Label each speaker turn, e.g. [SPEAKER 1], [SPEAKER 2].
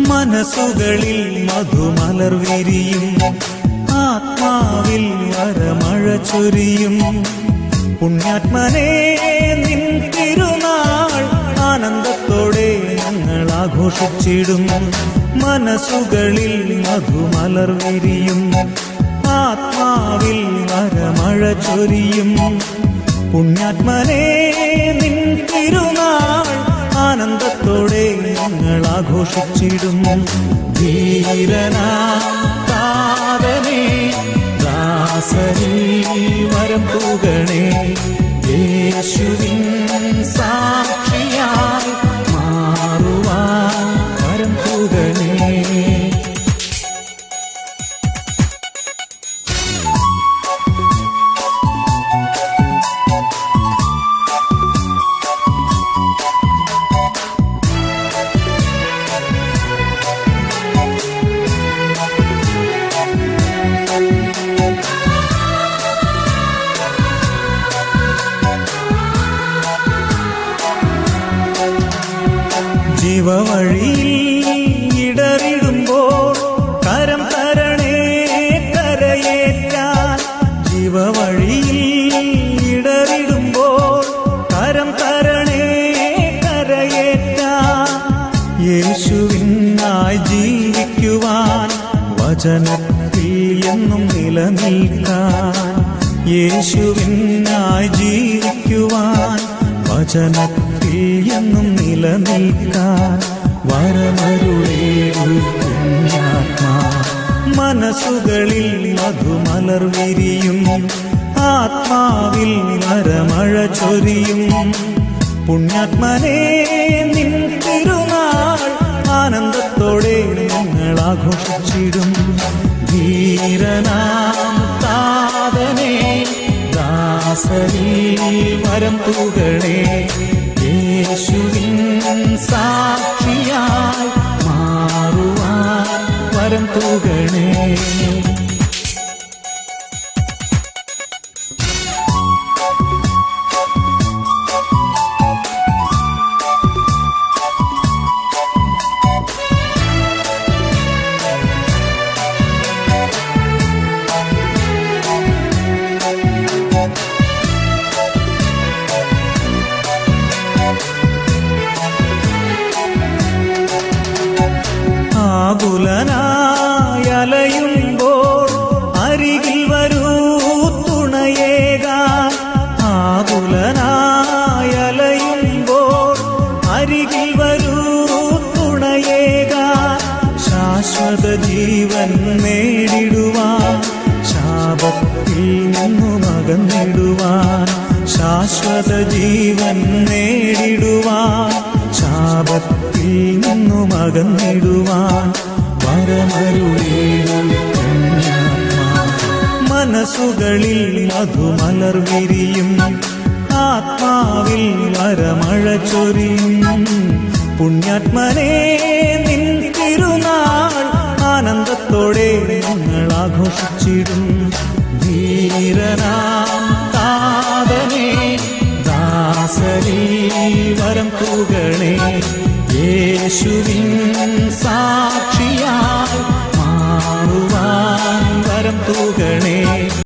[SPEAKER 1] മനസ്സുകളിൽ മധുമലർ വിരിയും, ആത്മാവിൽ വരമഴ ചൊരിയും. പുണ്യാത്മനേ നിൻ തിരുനാൾ ആനന്ദത്തോടെ ഞങ്ങൾ ആഘോഷിച്ചിടും. മനസ്സുകളിൽ മധുമലർ വിരിയും, ആത്മാവിൽ വരമഴ ചൊരിയും. പുണ്യാത്മനേ നിൻ തിരുനാൾ ആനന്ദത്തോടെ ഞങ്ങൾ ആഘോഷിച്ചിടും. ധീരനാഥനേ ദാസരിൽ വരം തൂകണേ, യേശുവിൻ സാക്ഷിയായി മാറുവാൻ വരം തൂകണേ. ജീവവഴിയിൽ ഇടറിടുമ്പോൾ കരം തരണേ കരയേറ്റാൻ. ജീവവഴിയിൽ ഇടറിടുമ്പോൾ കരം തരണേ കരയേറ്റാൻ. യേശുവിനായി ജീവിക്കുവാൻ വചനത്തിൽ എന്നും നിലനിൽക്കാൻ. യേശുവിനായി ജീവിക്കുവാൻ വചനത്തിൽ എന്നും നിലനിൽക്കാൻ വരമരുളേടു പുണ്യാത്മാ. മനസ്സുകളിൽ മധുമലർ വിരിയും, ആത്മാവിൽ വരമഴ ചൊരിയും. പുണ്യാത്മനേ നിൻ തിരുനാൾ ആനന്ദത്തോടെ ഞങ്ങൾ ആഘോഷിച്ചിടും. ധീരനാഥനേ ദാസരിൽ വരം തൂകണേ, യേശുവിൻ സാക്ഷിയായി മാറുവാൻ വരം തൂകണേ. ആകുലനായലയുമ്പോൾ അരികിൽ വരൂ തുണയേകാൻ. ആകുലനായലയുമ്പോൾ അരികിൽ വരൂ തുണയേകാൻ. ശാശ്വത ജീവൻ നേടിടുവാൻ, ശാപത്തിൽ നിന്നും അകന്നിടുവാൻ. ശാശ്വത ജീവൻ നേടിടുവാൻ, ശാപത്തിൽ നിന്നും അകന്നിടുവാൻ വരമരുളേടു പുണ്യാത്മാ. മനസ്സുകളിൽ മധുമലർ വിരിയും, ആത്മാവിൽ വരമഴ ചൊരിയും. പുണ്യാത്മനേ നിൻ തിരുനാൾ ആനന്ദത്തോടെ ഞങ്ങൾ ആഘോഷിച്ചിടും. ധീരനാഥനേ ദാസരിൽ വരം തൂകണേ, യേശുവിൻ സാ